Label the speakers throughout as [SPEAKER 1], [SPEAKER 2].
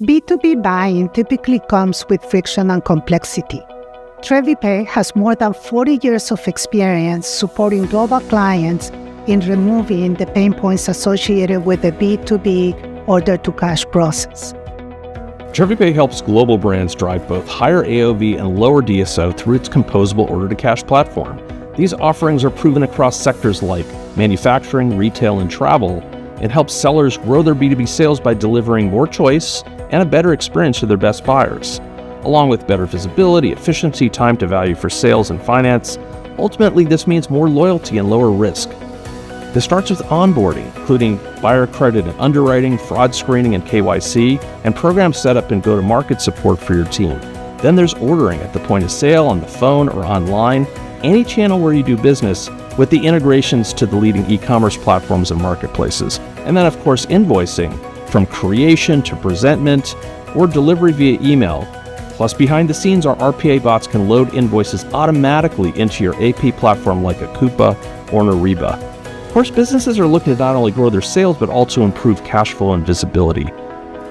[SPEAKER 1] B2B buying typically comes with friction and complexity. TreviPay has more than 40 years of experience supporting global clients in removing the pain points associated with the B2B order-to-cash process.
[SPEAKER 2] TreviPay helps global brands drive both higher AOV and lower DSO through its composable order-to-cash platform. These offerings are proven across sectors like manufacturing, retail, and travel, and help sellers grow their B2B sales by delivering more choice and a better experience to their best buyers. Along with better visibility, efficiency, time to value for sales and finance, ultimately this means more loyalty and lower risk. This starts with onboarding, including buyer credit and underwriting, fraud screening and KYC, and program setup and go-to-market support for your team. Then there's ordering at the point of sale, on the phone, or online, any channel where you do business, with the integrations to the leading e-commerce platforms and marketplaces. And then, of course, invoicing, from creation to presentment or delivery via email. Plus, behind the scenes, our RPA bots can load invoices automatically into your AP platform like a Coupa or an Ariba. Of course, businesses are looking to not only grow their sales, but also improve cash flow and visibility.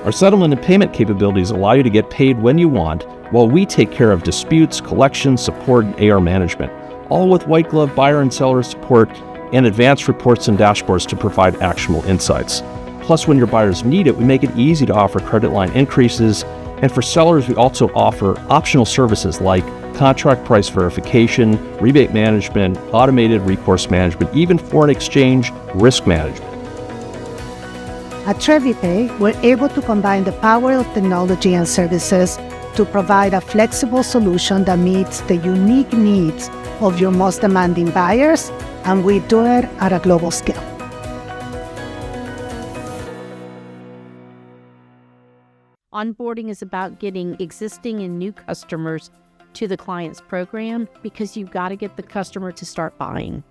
[SPEAKER 2] Our settlement and payment capabilities allow you to get paid when you want, while we take care of disputes, collections, support, and AR management, all with white glove buyer and seller support and advanced reports and dashboards to provide actionable insights. Plus, when your buyers need it, we make it easy to offer credit line increases. And for sellers, we also offer optional services like contract price verification, rebate management, automated recourse management, even foreign exchange risk management.
[SPEAKER 1] At TreviPay, we're able to combine the power of technology and services to provide a flexible solution that meets the unique needs of your most demanding buyers, and we do it at a global scale.
[SPEAKER 3] Onboarding is about getting existing and new customers to the client's program because you've got to get the customer to start buying.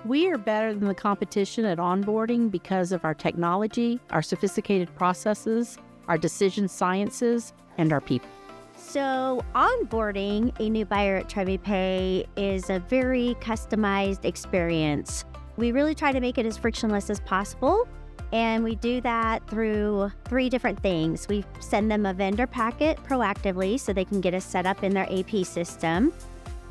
[SPEAKER 3] We are better than the competition at onboarding because of our technology, our sophisticated processes, our decision sciences, and our people.
[SPEAKER 4] So onboarding a new buyer at TreviPay is a very customized experience. We really try to make it as frictionless as possible. And we do that through 3 different things. We send them a vendor packet proactively so they can get us set up in their AP system.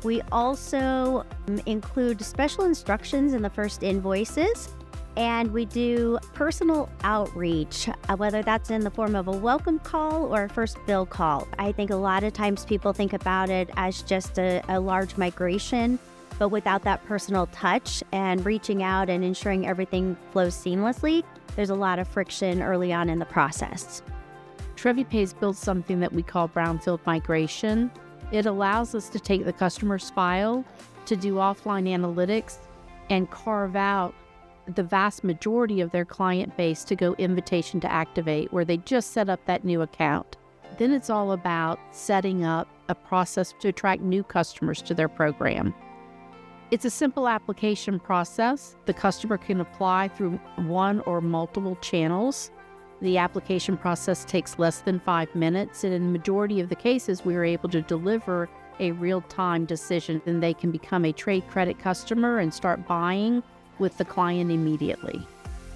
[SPEAKER 4] We also include special instructions in the first invoices, and we do personal outreach, whether that's in the form of a welcome call or a first bill call. I think a lot of times people think about it as just a large migration, but without that personal touch and reaching out and ensuring everything flows seamlessly, there's a lot of friction early on in the process.
[SPEAKER 3] TreviPay's built something that we call brownfield migration. It allows us to take the customer's file, to do offline analytics, and carve out the vast majority of their client base to go invitation to activate, where they just set up that new account. Then it's all about setting up a process to attract new customers to their program. It's a simple application process. The customer can apply through one or multiple channels. The application process takes less than 5 minutes, and in the majority of the cases, we are able to deliver a real-time decision, and they can become a trade credit customer and start buying with the client immediately.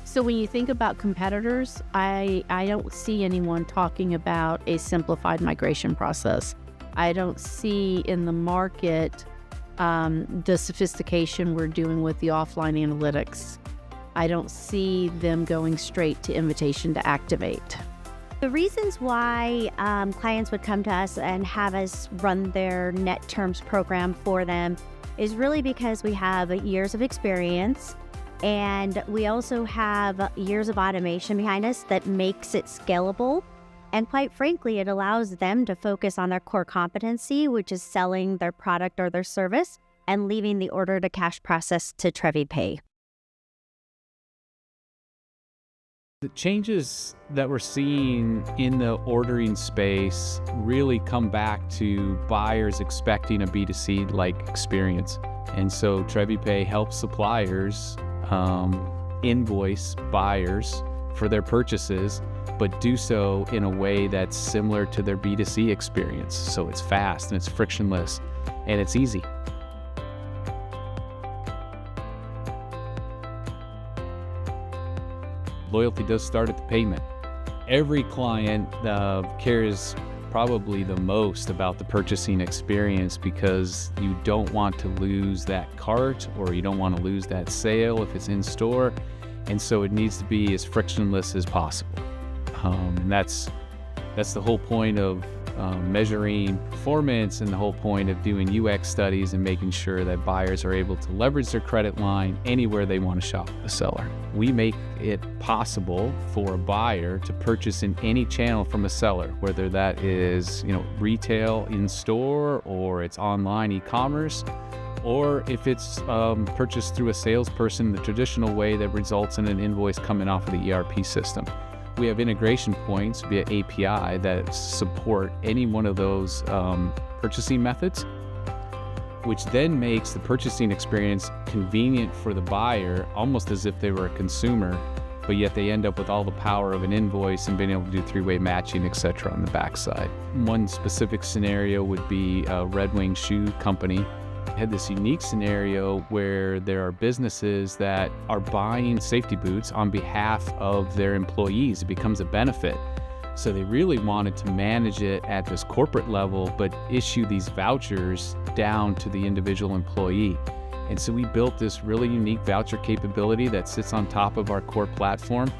[SPEAKER 3] So when you think about competitors, I don't see anyone talking about a simplified migration process. I don't see in the market the sophistication we're doing with the offline analytics. I don't see them going straight to invitation to activate.
[SPEAKER 4] The reasons why clients would come to us and have us run their net terms program for them is really because we have years of experience, and we also have years of automation behind us that makes it scalable. And quite frankly, it allows them to focus on their core competency, which is selling their product or their service and leaving the order to cash process to TreviPay.
[SPEAKER 5] The changes that we're seeing in the ordering space really come back to buyers expecting a B2C-like experience. And so TreviPay helps suppliers invoice buyers for their purchases, but do so in a way that's similar to their B2C experience. So it's fast and it's frictionless and it's easy. Loyalty does start at the payment. every client cares probably the most about the purchasing experience, because you don't want to lose that cart, or you don't want to lose that sale if it's in store. And so it needs to be as frictionless as possible. And that's the whole point of measuring performance, and the whole point of doing UX studies and making sure that buyers are able to leverage their credit line anywhere they want to shop with the seller. We make it possible for a buyer to purchase in any channel from a seller, whether that is, retail in store, or it's online e-commerce, or if it's purchased through a salesperson the traditional way that results in an invoice coming off of the ERP system. We have integration points via API that support any one of those purchasing methods, which then makes the purchasing experience convenient for the buyer, almost as if they were a consumer, but yet they end up with all the power of an invoice and being able to do three-way matching, etc. on the backside. One specific scenario would be a Red Wing shoe company. Had this unique scenario where there are businesses that are buying safety boots on behalf of their employees. It becomes a benefit. So they really wanted to manage it at this corporate level, but issue these vouchers down to the individual employee. And so we built this really unique voucher capability that sits on top of our core platform.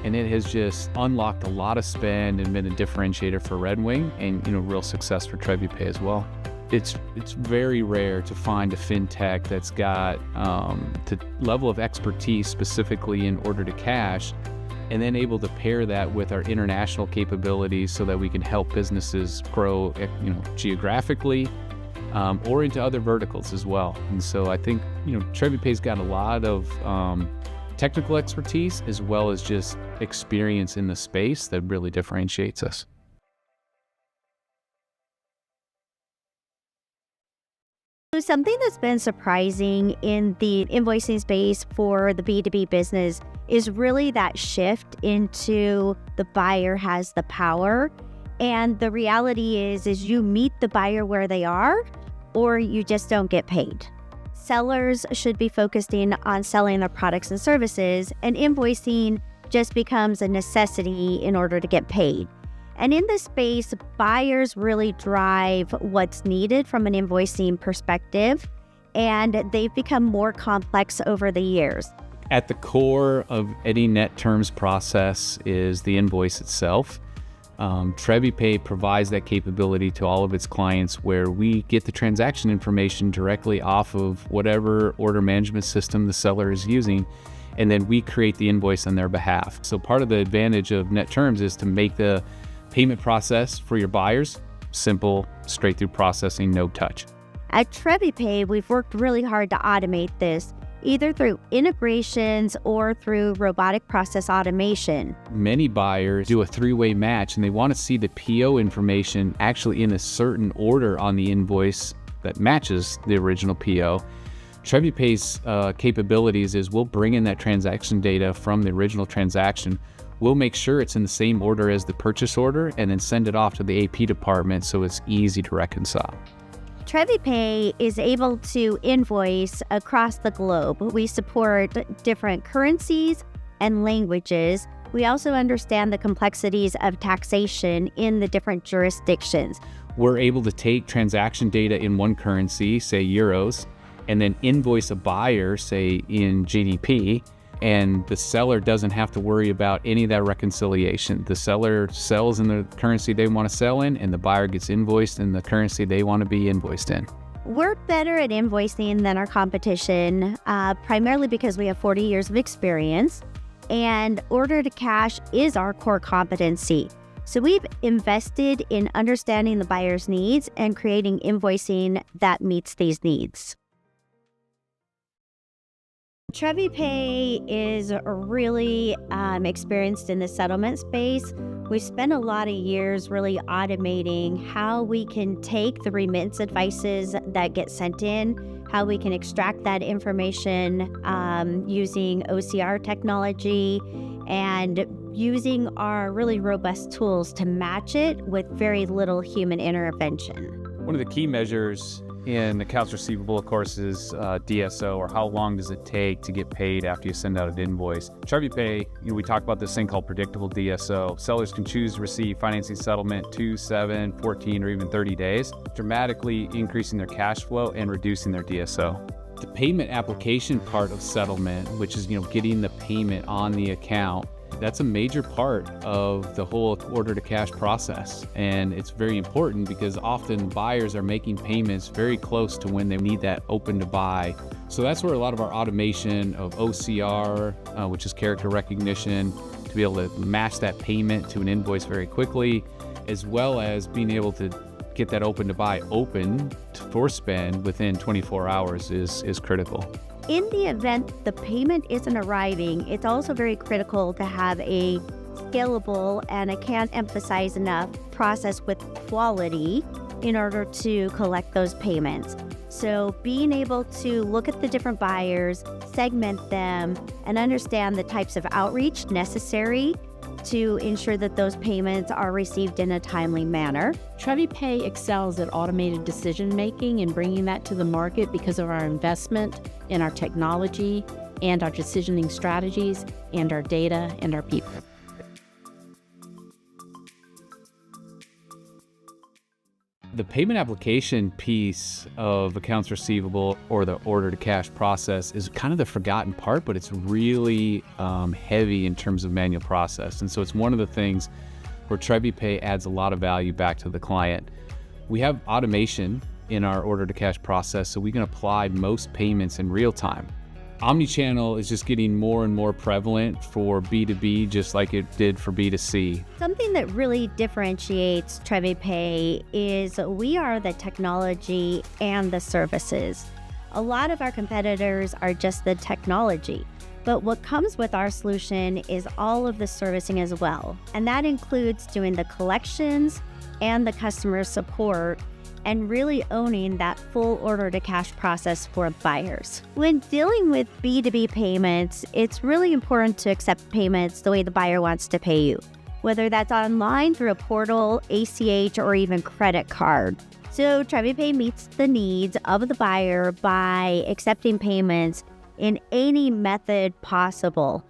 [SPEAKER 5] And it has just unlocked a lot of spend and been a differentiator for Red Wing, and real success for TreviPay as well. It's very rare to find a fintech that's got the level of expertise specifically in order to cash, and then able to pair that with our international capabilities so that we can help businesses grow, geographically, or into other verticals as well. And so I think, TreviPay's got a lot of technical expertise as well as just experience in the space that really differentiates us.
[SPEAKER 4] Something that's been surprising in the invoicing space for the B2B business is really that shift into the buyer has the power. And the reality is you meet the buyer where they are, or you just don't get paid. Sellers should be focusing on selling their products and services, and invoicing just becomes a necessity in order to get paid. And in this space, buyers really drive what's needed from an invoicing perspective, and they've become more complex over the years.
[SPEAKER 5] At the core of any net terms process is the invoice itself. TreviPay provides that capability to all of its clients, where we get the transaction information directly off of whatever order management system the seller is using, and then we create the invoice on their behalf. So part of the advantage of net terms is to make the payment process for your buyers simple, straight through processing, no touch.
[SPEAKER 4] At TreviPay, we've worked really hard to automate this, either through integrations or through robotic process automation.
[SPEAKER 5] Many buyers do a three-way match, and they want to see the PO information actually in a certain order on the invoice that matches the original PO. TreviPay's capabilities is we'll bring in that transaction data from the original transaction. We'll make sure it's in the same order as the purchase order, and then send it off to the AP department so it's easy to reconcile.
[SPEAKER 4] TreviPay is able to invoice across the globe. We support different currencies and languages. We also understand the complexities of taxation in the different jurisdictions.
[SPEAKER 5] We're able to take transaction data in one currency, say euros, and then invoice a buyer, say in GDP, and the seller doesn't have to worry about any of that reconciliation. The seller sells in the currency they want to sell in, and the buyer gets invoiced in the currency they want to be invoiced in.
[SPEAKER 4] We're better at invoicing than our competition, primarily because we have 40 years of experience, and order to cash is our core competency. So we've invested in understanding the buyer's needs and creating invoicing that meets these needs. TreviPay is really experienced in the settlement space. We spent a lot of years really automating how we can take the remittance advices that get sent in, how we can extract that information using OCR technology, and using our really robust tools to match it with very little human intervention.
[SPEAKER 5] One of the key measures in accounts receivable, of course, is DSO, or how long does it take to get paid after you send out an invoice. TreviPay, we talk about this thing called predictable DSO. Sellers can choose to receive financing settlement 2, 7, 14, or even 30 days, dramatically increasing their cash flow and reducing their DSO. The payment application part of settlement, which is getting the payment on the account, that's a major part of the whole order to cash process. And it's very important because often buyers are making payments very close to when they need that open to buy. So that's where a lot of our automation of OCR, which is character recognition, to be able to match that payment to an invoice very quickly, as well as being able to get that open to buy open for spend within 24 hours is critical.
[SPEAKER 4] In the event the payment isn't arriving, it's also very critical to have a scalable, and I can't emphasize enough, process with quality in order to collect those payments. So being able to look at the different buyers, segment them, and understand the types of outreach necessary to ensure that those payments are received in a timely manner.
[SPEAKER 3] TreviPay excels at automated decision-making and bringing that to the market because of our investment in our technology and our decisioning strategies and our data and our people.
[SPEAKER 5] The payment application piece of accounts receivable, or the order to cash process, is kind of the forgotten part, but it's really heavy in terms of manual process. And so it's one of the things where TreviPay adds a lot of value back to the client. We have automation in our order to cash process, so we can apply most payments in real time. Omnichannel is just getting more and more prevalent for B2B, just like it did for B2C.
[SPEAKER 4] Something that really differentiates TreviPay is we are the technology and the services. A lot of our competitors are just the technology, but what comes with our solution is all of the servicing as well. And that includes doing the collections and the customer support, and really owning that full order to cash process for buyers. When dealing with B2B payments, it's really important to accept payments the way the buyer wants to pay you, whether that's online through a portal, ACH, or even credit card. So TreviPay meets the needs of the buyer by accepting payments in any method possible.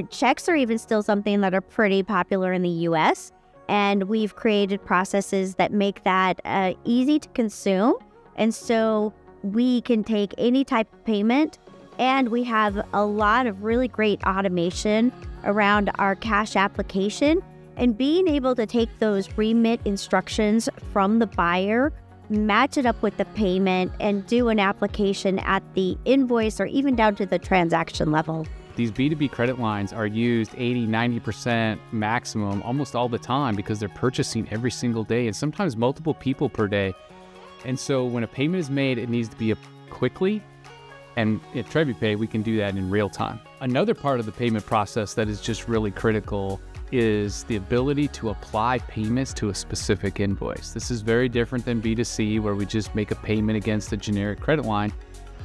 [SPEAKER 4] Checks are even still something that are pretty popular in the US, and we've created processes that make that easy to consume. And so we can take any type of payment, and we have a lot of really great automation around our cash application, and being able to take those remit instructions from the buyer, match it up with the payment, and do an application at the invoice or even down to the transaction level.
[SPEAKER 5] These B2B credit lines are used 80, 90% maximum almost all the time because they're purchasing every single day, and sometimes multiple people per day. And so when a payment is made, it needs to be quickly, and at TreviPay, we can do that in real time. Another part of the payment process that is just really critical is the ability to apply payments to a specific invoice. This is very different than B2C, where we just make a payment against a generic credit line.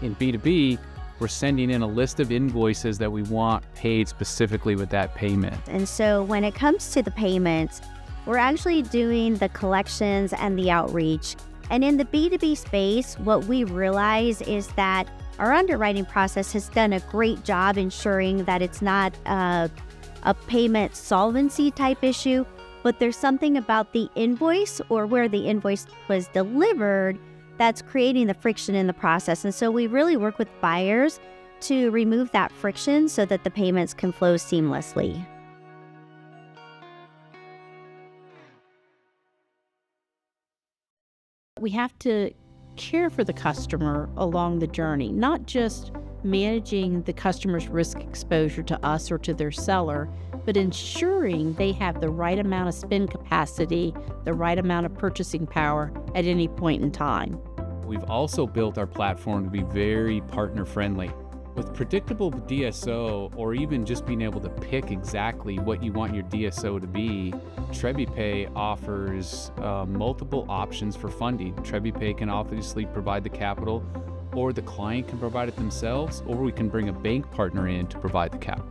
[SPEAKER 5] In B2B, we're sending in a list of invoices that we want paid specifically with that payment.
[SPEAKER 4] And so when it comes to the payments, we're actually doing the collections and the outreach. And in the B2B space, what we realize is that our underwriting process has done a great job ensuring that it's not a payment solvency type issue, but there's something about the invoice or where the invoice was delivered that's creating the friction in the process. And so we really work with buyers to remove that friction so that the payments can flow seamlessly.
[SPEAKER 3] We have to care for the customer along the journey, not just managing the customer's risk exposure to us or to their seller, but ensuring they have the right amount of spend capacity, the right amount of purchasing power at any point in time.
[SPEAKER 5] We've also built our platform to be very partner friendly. With predictable DSO, or even just being able to pick exactly what you want your DSO to be, TreviPay offers multiple options for funding. TreviPay can obviously provide the capital, or the client can provide it themselves, or we can bring a bank partner in to provide the capital.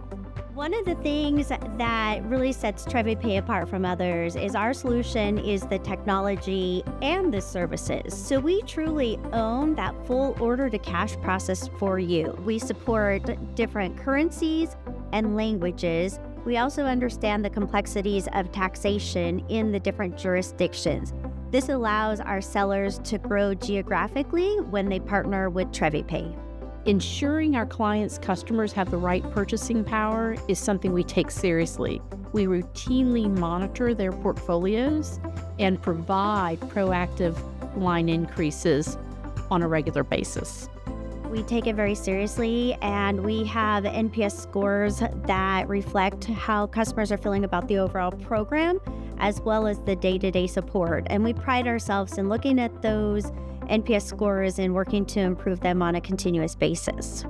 [SPEAKER 4] One of the things that really sets TreviPay apart from others is our solution is the technology and the services. So we truly own that full order to cash process for you. We support different currencies and languages. We also understand the complexities of taxation in the different jurisdictions. This allows our sellers to grow geographically when they partner with TreviPay.
[SPEAKER 3] Ensuring our clients' customers have the right purchasing power is something we take seriously. We routinely monitor their portfolios and provide proactive line increases on a regular basis.
[SPEAKER 4] We take it very seriously, and we have NPS scores that reflect how customers are feeling about the overall program, as well as the day-to-day support. And we pride ourselves in looking at those NPS scores and working to improve them on a continuous basis.